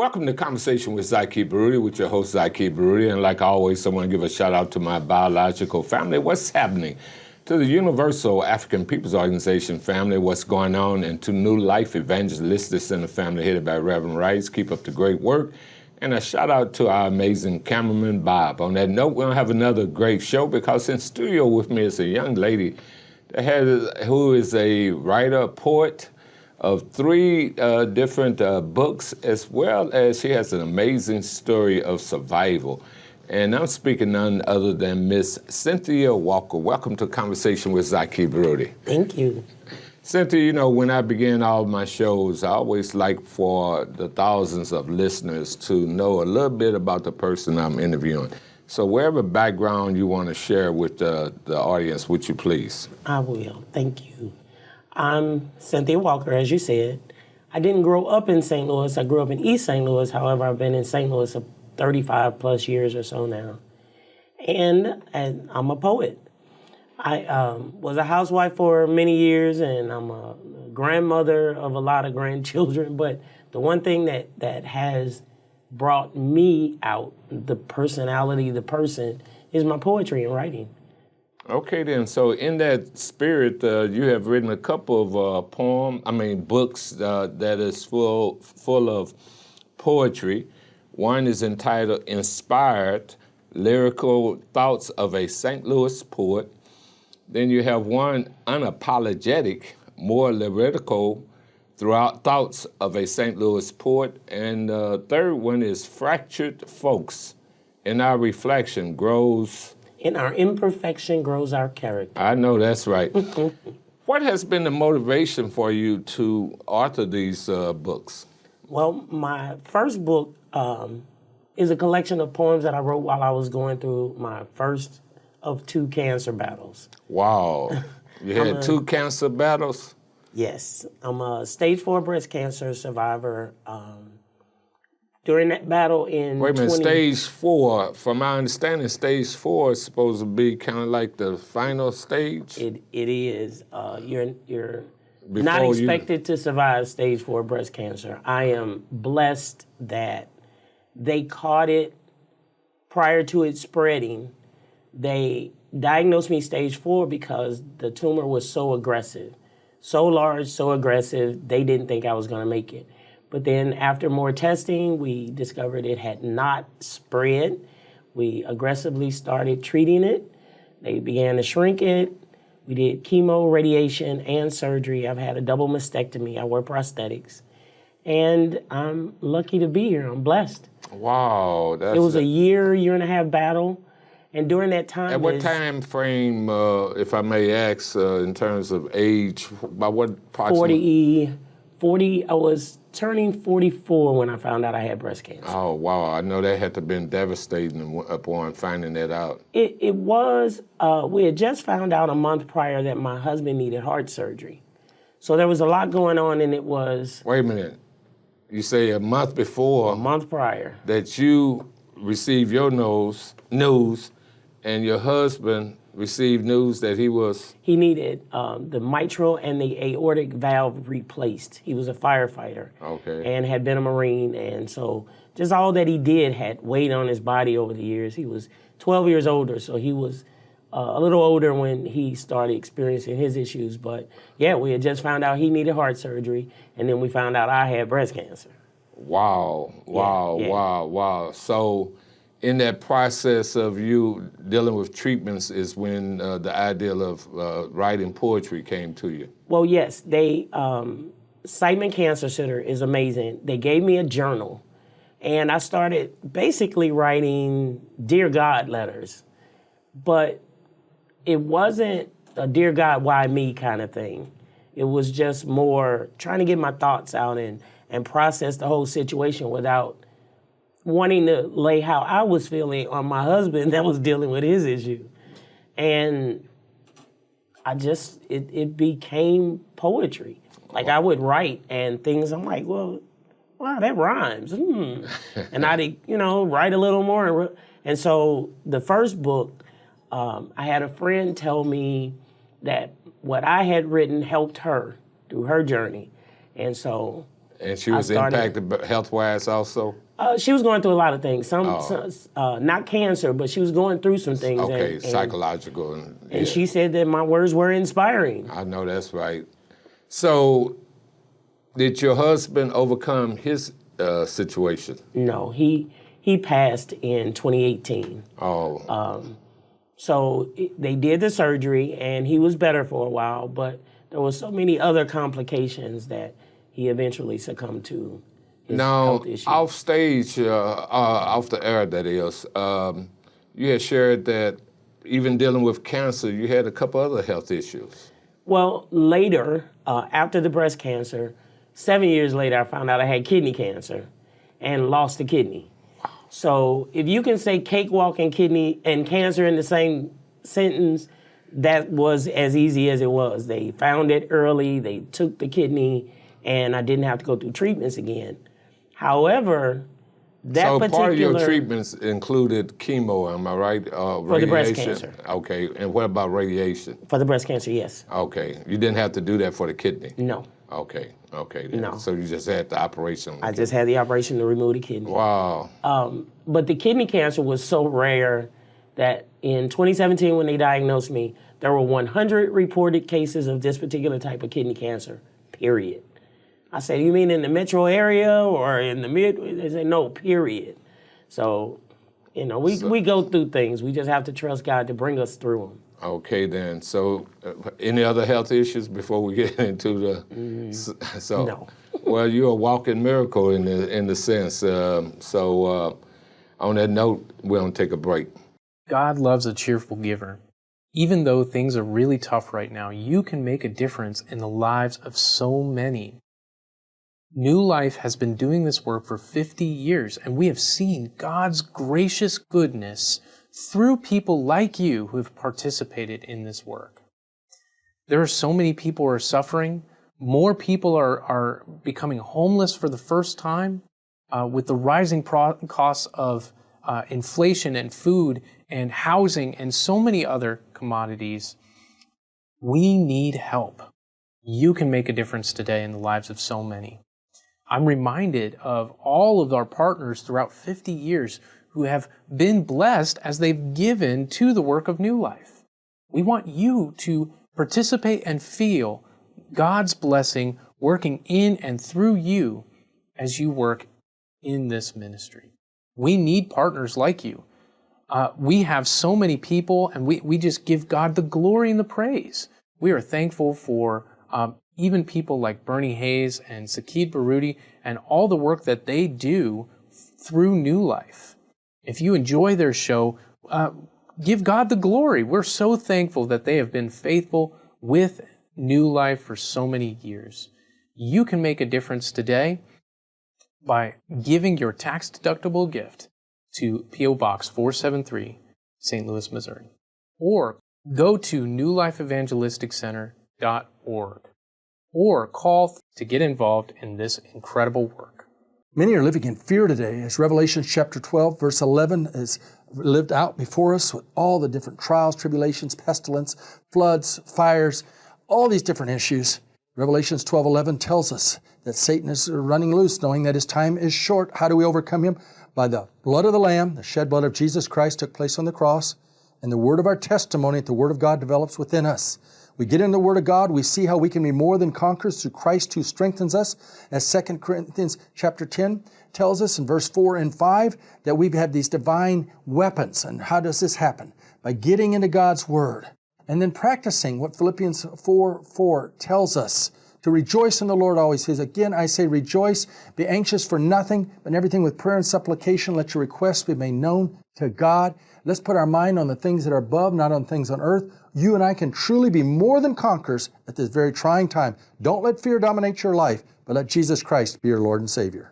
Welcome to Conversation with Zaki Baruti, with your host, Zaki Baruti. And like always, I want to give a shout out to my biological family. What's happening? To the Universal African Peoples Organization family, what's going on? And to New Life Evangelistic Center family, headed by Reverend Rice. Keep up the great work. And a shout out to our amazing cameraman, Bob. On that note, we're going to have another great show because in studio with me is a young lady who is a writer, poet, of three different books, as well as she has an amazing story of survival. And I'm speaking none other than Miss Cynthia Walker. Welcome to Conversation with Zaki Baruti. Thank you. Cynthia, you know, when I begin all my shows, I always like for the thousands of listeners to know a little bit about the person I'm interviewing. So wherever background you want to share with the audience, would you please? I will. Thank you. I'm Cynthia Walker, as you said. I didn't grow up in St. Louis. I grew up in East St. Louis. However, I've been in St. Louis 35 plus years or so now. And I'm a poet. I was a housewife for many years, and I'm a grandmother of a lot of grandchildren. But the one thing that has brought me out, the personality, the person, is my poetry and writing. Okay, then. So in that spirit, you have written a couple of books that is full of poetry. One is entitled Inspired Lyrical Thoughts of a St. Louis Poet. Then you have one, Unapologetic, More Lyrical Thoughts of a St. Louis Poet. And the third one is Fractured Folks. In Our Reflection Grows... In our imperfection grows our character. I know that's right. What has been the motivation for you to author these books? Well, my first book is a collection of poems that I wrote while I was going through my first of 2 cancer battles. Wow. You had 2 cancer battles? Yes. I'm a stage 4 breast cancer survivor. During that battle in Wait a minute, stage 4, from my understanding, stage 4 is supposed to be kind of like the final stage? It is. You're not expected to survive stage 4 breast cancer. I am blessed that they caught it prior to it spreading. They diagnosed me stage 4 because the tumor was so aggressive, so large, so aggressive, they didn't think I was going to make it. But then after more testing, we discovered it had not spread. We aggressively started treating it. They began to shrink it. We did chemo, radiation, and surgery. I've had a double mastectomy. I wear prosthetics. And I'm lucky to be here. I'm blessed. Wow. It was a year and a half battle. And during that time... At what time frame, if I may ask, in terms of age, by what approximately? 40, I was turning 44 when I found out I had breast cancer. Oh, wow. I know that had to have been devastating upon finding that out. It was. We had just found out a month prior that my husband needed heart surgery. So there was a lot going on, and it was... Wait a minute. You say a month before... A month prior. ...that you received your news, and your husband received news that he needed the mitral and the aortic valve replaced. He was a firefighter. Okay. And had been a Marine. And so just all that he did had weighed on his body over the years. He was 12 years older, so he was a little older when he started experiencing his issues. But yeah, we had just found out he needed heart surgery, and then we found out I had breast cancer. Wow. So in that process of you dealing with treatments is when the idea of writing poetry came to you. Well, yes, Siteman Cancer Center is amazing. They gave me a journal, and I started basically writing Dear God letters. But it wasn't a Dear God, why me kind of thing. It was just more trying to get my thoughts out and process the whole situation without wanting to lay how I was feeling on my husband that was dealing with his issue. And it became poetry. Like I would write and things, I'm like, well, wow, that rhymes. And I'd, write a little more. And so the first book, I had a friend tell me that what I had written helped her through her journey. And so And she was impacted health-wise also? She was going through a lot of things. Some not cancer, but she was going through some things. Okay, psychological. And she said that my words were inspiring. I know that's right. So, did your husband overcome his situation? No, he passed in 2018. So they did the surgery, and he was better for a while, but there was so many other complications that he eventually succumbed to his health issues. Off stage, off the air, that is, you had shared that even dealing with cancer, you had a couple other health issues. Well, later, after the breast cancer, 7 years later, I found out I had kidney cancer and lost a kidney. So if you can say cakewalk and kidney and cancer in the same sentence, that was as easy as it was. They found it early, they took the kidney, and I didn't have to go through treatments again. However, So part of your treatments included chemo, am I right? For the breast cancer. Okay, and what about radiation? For the breast cancer, yes. Okay, you didn't have to do that for the kidney? No. Okay. No. So you just had the operation? I just had the operation to remove the kidney. Wow. But the kidney cancer was so rare that in 2017 when they diagnosed me, there were 100 reported cases of this particular type of kidney cancer, period. I said, you mean in the metro area or in the mid? They said, no, period. So, we go through things. We just have to trust God to bring us through them. Okay, then. So, any other health issues before we get into the? No. Well, you're a walking miracle in the sense. On that note, we're gonna take a break. God loves a cheerful giver. Even though things are really tough right now, you can make a difference in the lives of so many. New Life has been doing this work for 50 years, and we have seen God's gracious goodness through people like you who have participated in this work. There are so many people who are suffering. More people are becoming homeless for the first time with the rising costs of inflation and food and housing and so many other commodities. We need help. You can make a difference today in the lives of so many. I'm reminded of all of our partners throughout 50 years who have been blessed as they've given to the work of New Life. We want you to participate and feel God's blessing working in and through you as you work in this ministry. We need partners like you. We have so many people, and we just give God the glory and the praise. We are thankful for even people like Bernie Hayes and Zaki Baruti and all the work that they do through New Life. If you enjoy their show, give God the glory. We're so thankful that they have been faithful with New Life for so many years. You can make a difference today by giving your tax-deductible gift to P.O. Box 473, St. Louis, Missouri. Or go to newlifeevangelisticcenter.org. Or call to get involved in this incredible work. Many are living in fear today, as Revelation chapter 12, verse 11 is lived out before us with all the different trials, tribulations, pestilence, floods, fires, all these different issues. Revelation 12:11 tells us that Satan is running loose, knowing that his time is short. How do we overcome him? By the blood of the Lamb, the shed blood of Jesus Christ took place on the cross, and the word of our testimony, the word of God develops within us. We get in the Word of God, we see how we can be more than conquerors through Christ who strengthens us. As 2 Corinthians chapter 10 tells us in verse 4 and 5 that we have these divine weapons. And how does this happen? By getting into God's Word and then practicing what Philippians 4:4 tells us. To rejoice in the Lord always. He says, again, I say rejoice, be anxious for nothing, but in everything with prayer and supplication, let your requests be made known to God. Let's put our mind on the things that are above, not on things on earth. You and I can truly be more than conquerors at this very trying time. Don't let fear dominate your life, but let Jesus Christ be your Lord and Savior.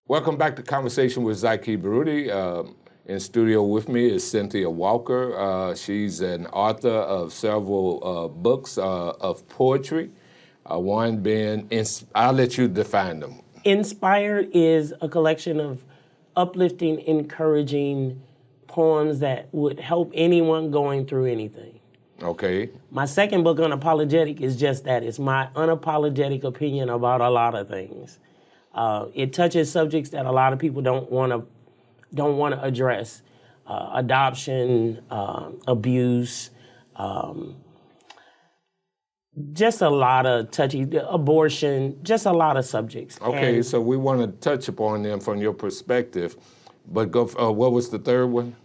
Welcome back to Conversation with Zaki Baruti. In studio with me is Cynthia Walker. She's an author of several books of poetry. One being, I'll let you define them. Inspired is a collection of uplifting, encouraging poems that would help anyone going through anything. Okay. My second book, Unapologetic, is just that. It's my unapologetic opinion about a lot of things. It touches subjects that a lot of people don't want to address: adoption, abuse, just a lot of touchy, abortion, just a lot of subjects. Okay, And, so we want to touch upon them from your perspective, but go. What was the third one?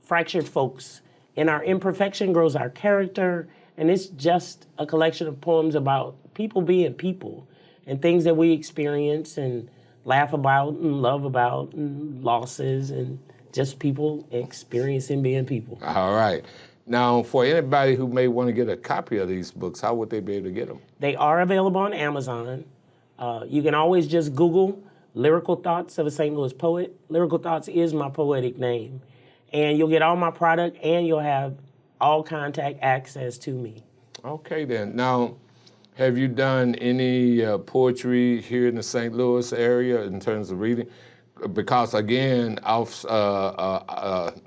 Fractured Folks. In our imperfection grows our character, and it's just a collection of poems about people being people and things that we experience and laugh about and love about and losses and just people experiencing being people. All right. Now, for anybody who may want to get a copy of these books, how would they be able to get them? They are available on Amazon. You can always just Google Lyrical Thoughts of a St. Louis Poet. Lyrical Thoughts is my poetic name. And you'll get all my product, and you'll have all contact access to me. Okay, then. Now, have you done any poetry here in the St. Louis area in terms of reading? Because, again,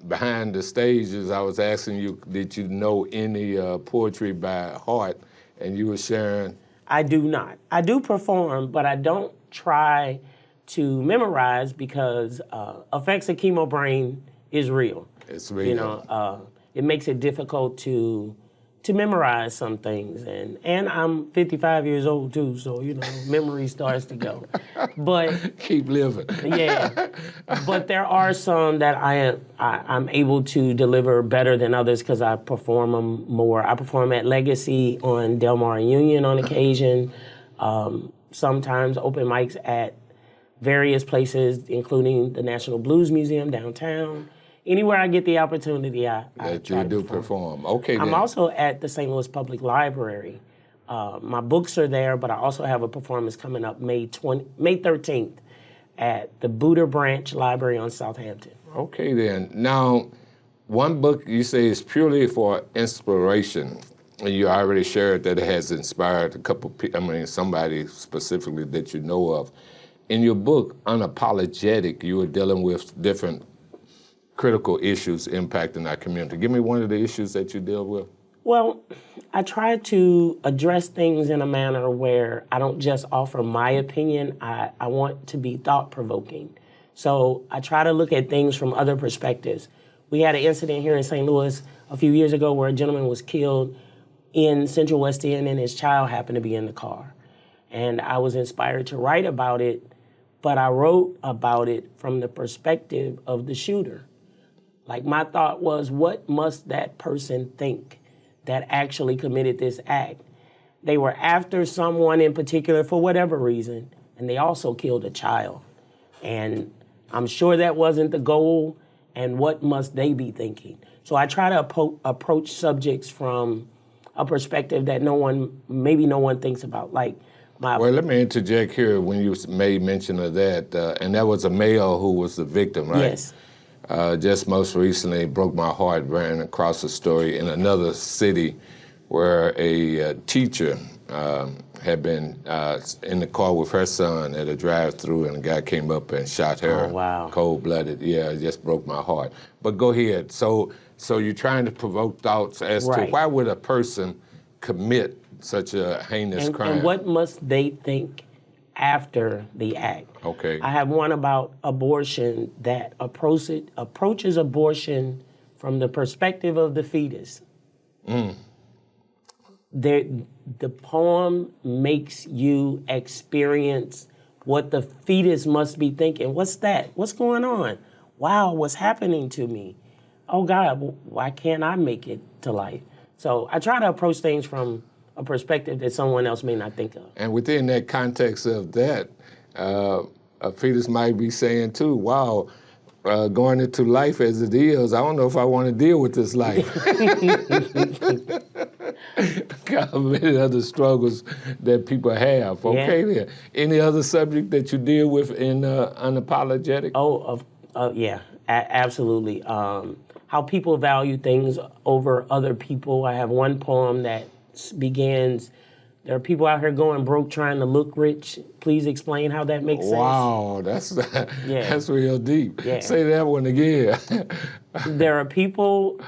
behind the stages, I was asking you, did you know any poetry by heart? And you were sharing. I do not. I do perform, but I don't try to memorize because effects of chemo brain is real. It's real. You know, it makes it difficult to memorize some things, and I'm 55 years old too, so you know, memory starts to go. But keep living. Yeah, but there are some that I'm able to deliver better than others because I perform them more. I perform at Legacy on Del Mar and Union on occasion. Sometimes open mics at various places, including the National Blues Museum downtown. Anywhere I get the opportunity, I try to perform. Okay, I'm then. also at the St. Louis Public Library. My books are there, but I also have a performance coming up May 13th at the Buder Branch Library on Southampton. Okay, then. Now, one book you say is purely for inspiration. And you already shared that it has inspired a couple people, somebody specifically that you know of. In your book, Unapologetic, you were dealing with different critical issues impacting our community. Give me one of the issues that you deal with. Well, I try to address things in a manner where I don't just offer my opinion. I want to be thought-provoking. So I try to look at things from other perspectives. We had an incident here in St. Louis a few years ago where a gentleman was killed in Central West End and his child happened to be in the car. And I was inspired to write about it, but I wrote about it from the perspective of the shooter. Like, my thought was, what must that person think that actually committed this act? They were after someone in particular for whatever reason, and they also killed a child. And I'm sure that wasn't the goal, and what must they be thinking? So I try to approach subjects from a perspective that maybe no one thinks about. Well, let me interject here when you made mention of that, and that was a male who was the victim, right? Yes. Just most recently, broke my heart, ran across a story in another city where a teacher had been in the car with her son at a drive-through, and a guy came up and shot her. Oh, wow. Cold-blooded. Yeah, it just broke my heart. But go ahead. So you're trying to provoke thoughts as to why would a person commit such a heinous crime? And what must they think after the act? Okay. I have one about abortion that approaches abortion from the perspective of the fetus. The poem makes you experience what the fetus must be thinking. What's that? What's going on? Wow, what's happening to me? Oh God, why can't I make it to life? So I try to approach things from a perspective that someone else may not think of. And within that context of that, a fetus might be saying too, wow, going into life as it is, I don't know if I want to deal with this life. Got many other struggles that people have. Okay, then. Any other subject that you deal with in Unapologetic? Yeah, absolutely. How people value things over other people. I have one poem that begins, there are people out here going broke trying to look rich. Please explain how that makes sense. Wow, that's real deep. Yeah. Say that one again. There are people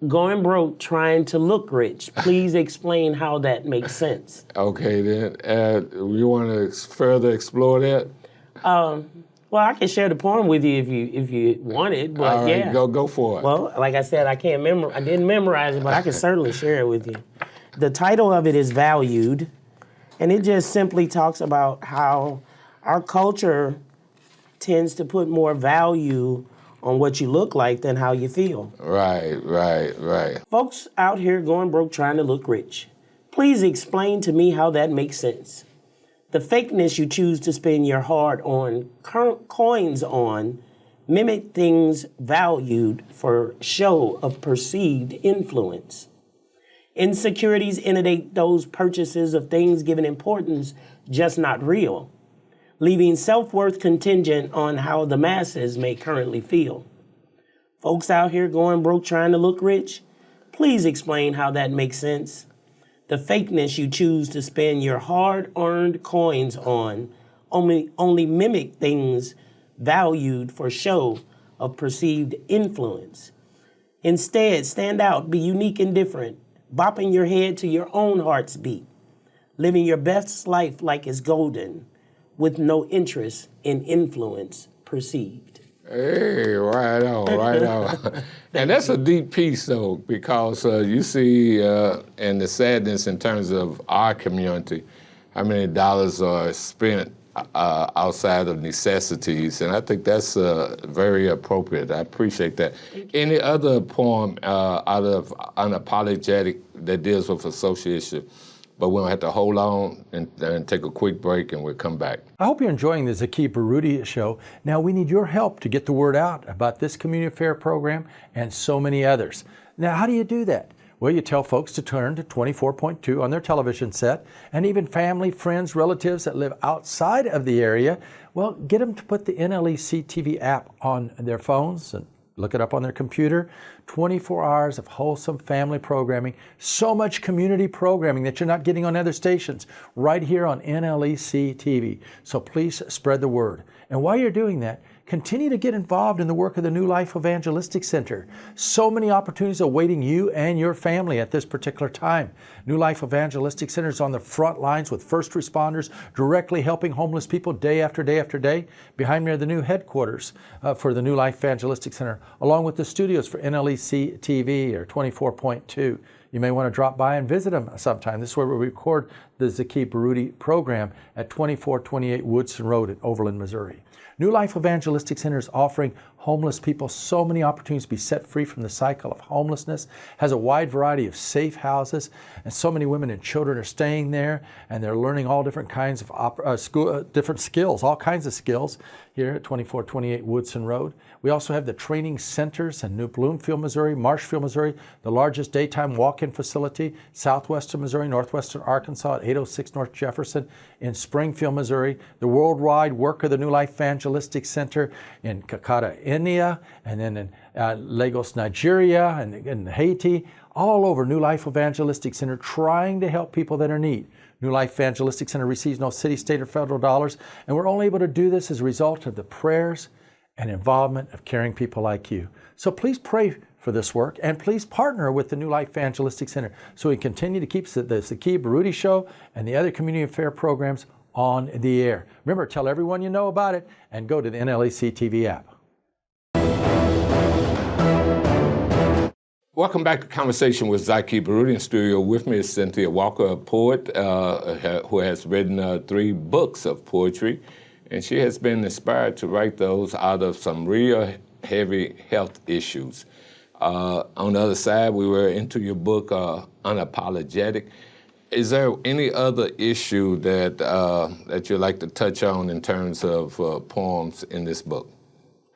going broke trying to look rich. Please explain how that makes sense. Okay, then. You want to further explore that? Well, I can share the poem with you if you want it, but All right, yeah. go for it. Well, like I said, I didn't memorize it, but I can certainly share it with you. The title of it is Valued, and it just simply talks about how our culture tends to put more value on what you look like than how you feel. Right. Folks out here going broke trying to look rich. Please explain to me how that makes sense. The fakeness you choose to spend your hard-earned coins on mimic things valued for show of perceived influence. Insecurities inundate those purchases of things given importance just not real, leaving self-worth contingent on how the masses may currently feel. Folks out here going broke trying to look rich, please explain how that makes sense. The fakeness you choose to spend your hard-earned coins on only mimic things valued for show of perceived influence. Instead, stand out, be unique and different, bopping your head to your own heart's beat, living your best life like it's golden, with no interest in influence perceived. Hey, right on. And that's a deep piece, though, because you see, and the sadness in terms of our community, how many dollars are spent outside of necessities, and I think that's very appropriate. I appreciate that. Any other poem out of Unapologetic that deals with a social issue? But we'll have to hold on and take a quick break, and we'll come back. I hope you're enjoying the Zaki Baruti show. Now we need your help to get the word out about this community affair program and so many others. Now, how do you do that? Well, you tell folks to turn to 24.2 on their television set, and even family, friends, relatives that live outside of the area, well, get them to put the NLEC TV app on their phones and look it up on their computer. 24 hours of wholesome family programming. So much community programming that you're not getting on other stations right here on NLEC TV. So please spread the word. And while you're doing that, continue to get involved in the work of the New Life Evangelistic Center. So many opportunities awaiting you and your family at this particular time. New Life Evangelistic Center is on the front lines with first responders, directly helping homeless people day after day after day. Behind me are the new headquarters for the New Life Evangelistic Center, along with the studios for NLEC TV or 24.2. You may want to drop by and visit them sometime. This is where we record the Zaki Baruti program at 2428 Woodson Road in Overland, Missouri. New Life Evangelistic Center is offering homeless people so many opportunities to be set free from the cycle of homelessness, has a wide variety of safe houses, and so many women and children are staying there, and they're learning all different kinds of different skills, all kinds of skills here at 2428 Woodson Road. We also have the training centers in New Bloomfield, Missouri, Marshfield, Missouri, the largest daytime walk-in facility, southwestern Missouri, northwestern Arkansas at 806 North Jefferson, in Springfield, Missouri, the worldwide work of the New Life Evangelistic Center in Kakata, India, and then in Lagos, Nigeria, and in Haiti, all over New Life Evangelistic Center trying to help people that are in need. New Life Evangelistic Center receives no city, state, or federal dollars, and we're only able to do this as a result of the prayers and involvement of caring people like you. So please pray for this work, and please partner with the New Life Evangelistic Center so we continue to keep the Zaki Baruti Show and the other community affair programs on the air. Remember, tell everyone you know about it, and go to the NLEC TV app. Welcome back to Conversation with Zaki Baruti. In studio with me is Cynthia Walker, a poet who has written 3 books of poetry, and she has been inspired to write those out of some real heavy health issues. On the other side, we were into your book, Unapologetic. Is there any other issue that you'd like to touch on in terms of poems in this book?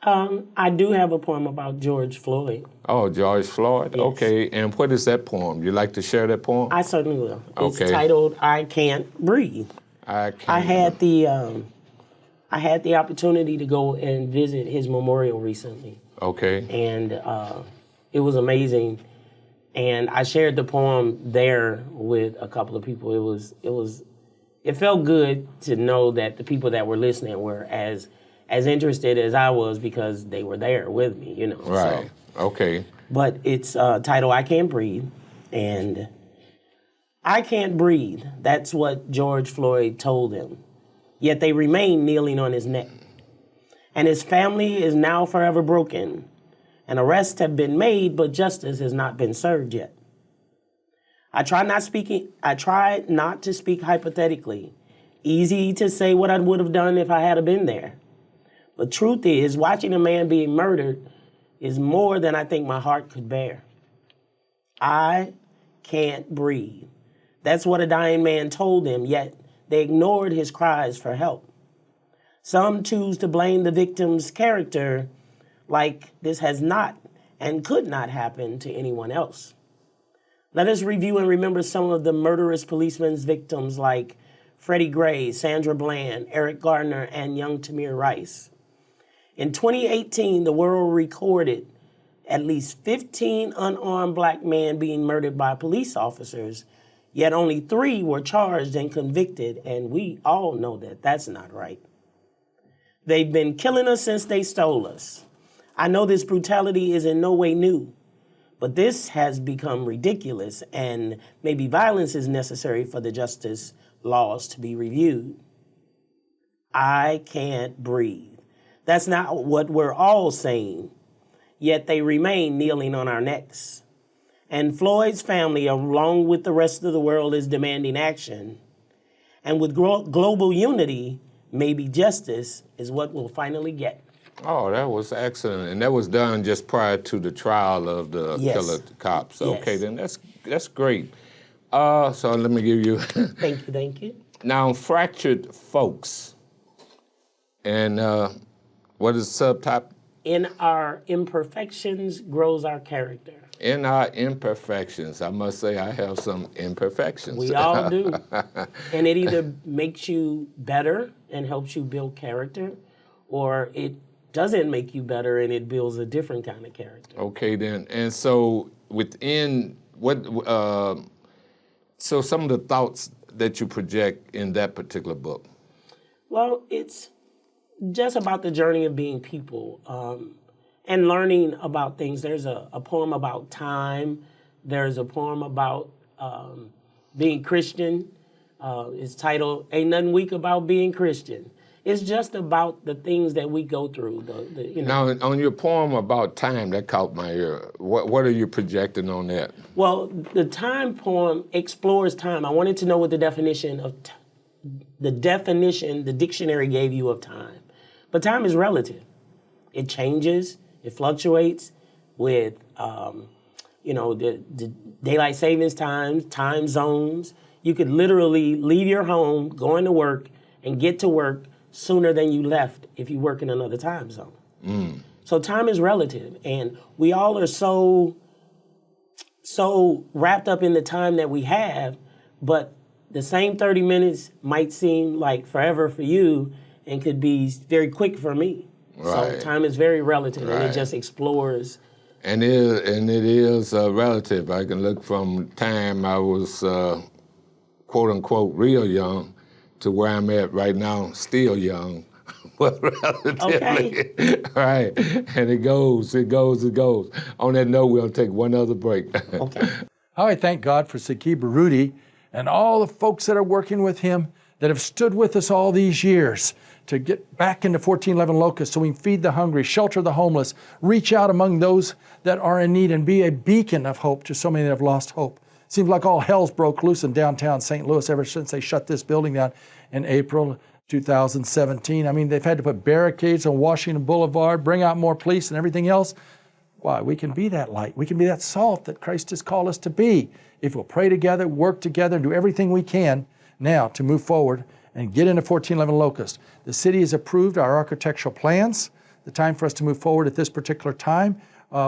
I do have a poem about George Floyd. Oh, George Floyd? Yes. Okay, and what is that poem? You'd like to share that poem? I certainly will. It's Okay. titled "I Can't Breathe." I can't. I had the opportunity to go and visit his memorial recently, Okay. and it was amazing. And I shared the poem there with a couple of people. It felt good to know that the people that were listening were as interested as I was because they were there with me, you know. Right. So, Okay. but it's titled I Can't Breathe. And I can't breathe. That's what George Floyd told him. Yet they remain kneeling on his neck. And his family is now forever broken. And arrests have been made, but justice has not been served yet. I try not to speak hypothetically. Easy to say what I would have done if I had been there. But truth is, watching a man being murdered is more than I think my heart could bear. I can't breathe. That's what a dying man told him, yet they ignored his cries for help. Some choose to blame the victim's character like this has not and could not happen to anyone else. Let us review and remember some of the murderous policemen's victims like Freddie Gray, Sandra Bland, Eric Gardner, and young Tamir Rice. In 2018, the world recorded at least 15 unarmed black men being murdered by police officers, yet only 3 were charged and convicted, and we all know that that's not right. They've been killing us since they stole us. I know this brutality is in no way new, but this has become ridiculous, and maybe violence is necessary for the justice laws to be reviewed. I can't breathe. That's not what we're all saying, yet they remain kneeling on our necks. And Floyd's family, along with the rest of the world, is demanding action. And with global unity, maybe justice is what we'll finally get. Oh, that was excellent. And that was done just prior to the trial of the killer cops. Yes. Okay, then that's great. So let me give you... Thank you. Now, Fractured Folks. And what is the subtype? In our imperfections grows our character. In our imperfections. I must say I have some imperfections. We all do. And it either makes you better and helps you build character, or it doesn't make you better and it builds a different kind of character. Okay, then. And so within what, so some of the thoughts that you project in that particular book? Well, it's just about the journey of being people and learning about things. There's a poem about time. There's a poem about being Christian. It's titled, Ain't Nothing Weak About Being Christian. It's just about the things that we go through. Now, on your poem about time, that caught my ear. What are you projecting on that? Well, the time poem explores time. I wanted to know what the definition of the dictionary gave you of time. But time is relative. It changes. It fluctuates with, the daylight savings times, time zones. You could literally leave your home, go into work, and get to work sooner than you left if you work in another time zone. So time is relative, and we all are so wrapped up in the time that we have, but the same 30 minutes might seem like forever for you and could be very quick for me. Right. So time is very relative, Right. and it just explores. And it is relative. I can look from time I was quote unquote real young to where I'm at right now, still young, but relatively. Okay. Right. And it goes. On that note, we'll take one other break. Okay. How I thank God for Zaki Baruti and all the folks that are working with him that have stood with us all these years to get back into 1411 Locust so we can feed the hungry, shelter the homeless, reach out among those that are in need and be a beacon of hope to so many that have lost hope. Seems like all hell's broke loose in downtown St. Louis ever since they shut this building down in April 2017. I mean, they've had to put barricades on Washington Boulevard, bring out more police and everything else. Why? We can be that light. We can be that salt that Christ has called us to be if we'll pray together, work together, and do everything we can now to move forward and get into 1411 Locust. The city has approved our architectural plans. The time for us to move forward at this particular time.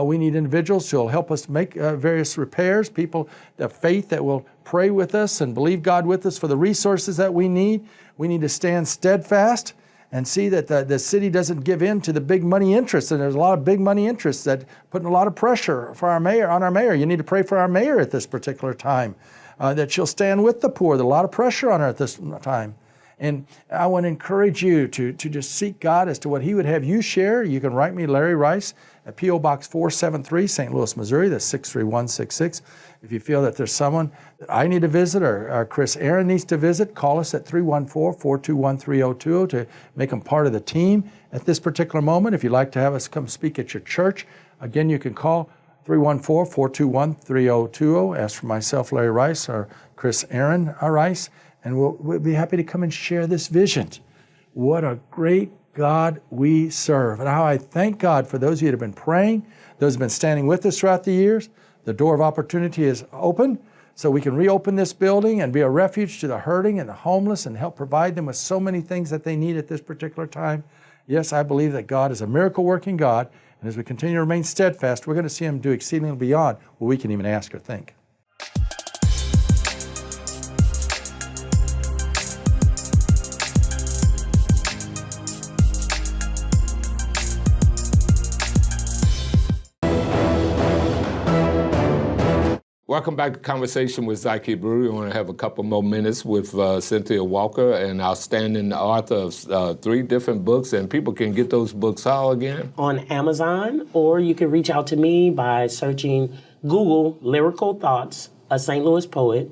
We need individuals who will help us make various repairs, people of faith that will pray with us and believe God with us for the resources that we need. We need to stand steadfast and see that the city doesn't give in to the big money interests. And there's a lot of big money interests that putting a lot of pressure for our mayor. You need to pray for our mayor at this particular time, that she'll stand with the poor. There's a lot of pressure on her at this time. And I want to encourage you to just seek God as to what He would have you share. You can write me, Larry Rice, at P.O. Box 473, St. Louis, Missouri. That's 63166. If you feel that there's someone that I need to visit or Chris Aaron needs to visit, call us at 314-421-3020 to make them part of the team at this particular moment. If you'd like to have us come speak at your church, again, you can call 314-421-3020. Ask for myself, Larry Rice, or Chris Aaron Rice, and we'll be happy to come and share this vision. What a great God we serve. And how I thank God for those of you that have been praying, those who have been standing with us throughout the years. The door of opportunity is open, so we can reopen this building and be a refuge to the hurting and the homeless and help provide them with so many things that they need at this particular time. Yes, I believe that God is a miracle-working God, and as we continue to remain steadfast, we're going to see Him do exceedingly beyond what we can even ask or think. Welcome back to Conversation with Zaki Baruti. I want to have a couple more minutes with Cynthia Walker, an outstanding author of 3 different books, and people can get those books how again? On Amazon, or you can reach out to me by searching Google Lyrical Thoughts, a St. Louis poet.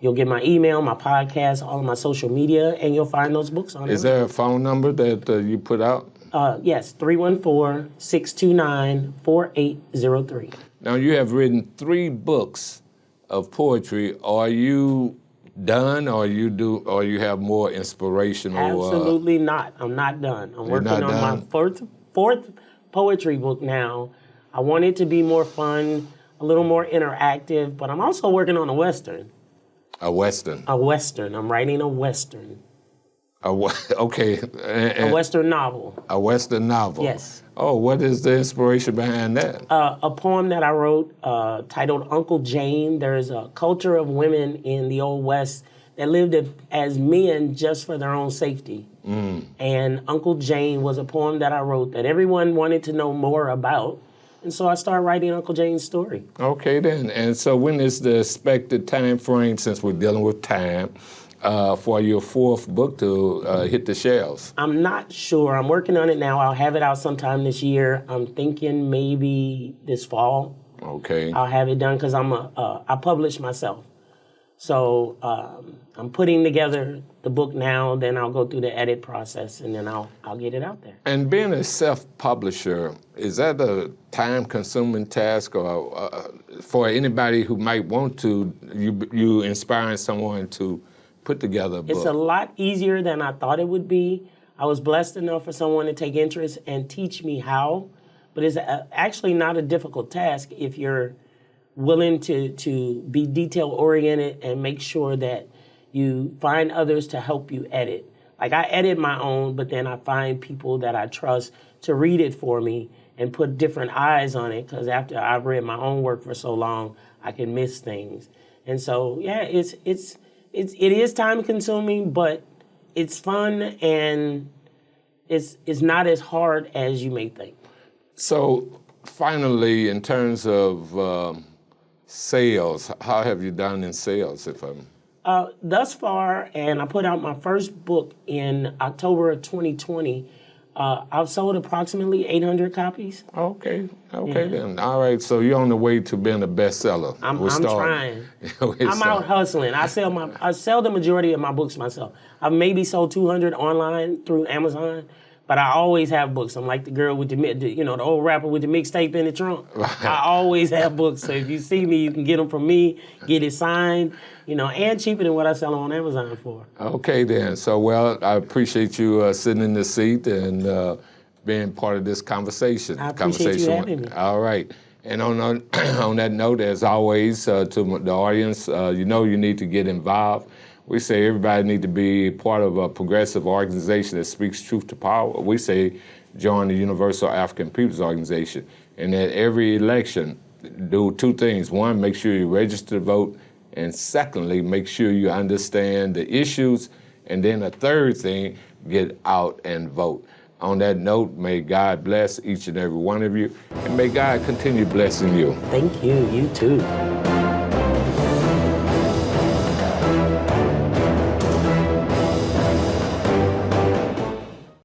You'll get my email, my podcast, all of my social media, and you'll find those books on Is there a phone number that you put out? Yes, 314-629-4803. Now, you have written 3 books of poetry. Are you done, or you have more inspirational? Absolutely not. I'm not done. I'm working on my fourth poetry book now. I want it to be more fun, a little more interactive, but I'm also working on a Western. A Western? A Western. I'm writing a Western. Okay. A Western novel. A Western novel? Yes. Oh, what is the inspiration behind that? A poem that I wrote titled Uncle Jane. There's a culture of women in the Old West that lived as men just for their own safety. And Uncle Jane was a poem that I wrote that everyone wanted to know more about. And so I started writing Uncle Jane's story. Okay, then. And so when is the expected time frame, since we're dealing with time, for your 4th book to hit the shelves? I'm not sure. I'm working on it now. I'll have it out sometime this year. I'm thinking maybe this fall. Okay. I'll have it done because I publish myself. So I'm putting together the book now, then I'll go through the edit process, and then I'll get it out there. And being a self-publisher, is that a time-consuming task, or for anybody who might want to, you inspiring someone to put together a book? It's a lot easier than I thought it would be. I was blessed enough for someone to take interest and teach me how, but it's actually not a difficult task if you're willing to be detail-oriented and make sure that you find others to help you edit. Like, I edit my own, but then I find people that I trust to read it for me and put different eyes on it, because after I've read my own work for so long, I can miss things. And so, yeah, it is time-consuming, but it's fun, and it's not as hard as you may think. So, finally, in terms of sales, how have you done in sales, if I'm... Thus far, and I put out my first book in October of 2020, I've sold approximately 800 copies. Okay, then. All right, so you're on the way to being a bestseller. I'm trying. I'm out hustling. I sell the majority of my books myself. I've maybe sold 200 online through Amazon, but I always have books. I'm like the girl with the old rapper with the mixtape in the trunk. Right. I always have books. So if you see me, you can get them from me, get it signed, and cheaper than what I sell on Amazon for. Okay, then. So, well, I appreciate you sitting in this seat and being part of this conversation. I appreciate you having me. All right. And on that note, as always, to the audience, you need to get involved. We say everybody needs to be part of a progressive organization that speaks truth to power. We say join the Universal African Peoples Organization. And at every election, do 2 things. 1, make sure you register to vote. And secondly, make sure you understand the issues. And then a 3rd thing, get out and vote. On that note, may God bless each and every one of you. And may God continue blessing you. Thank you. You too.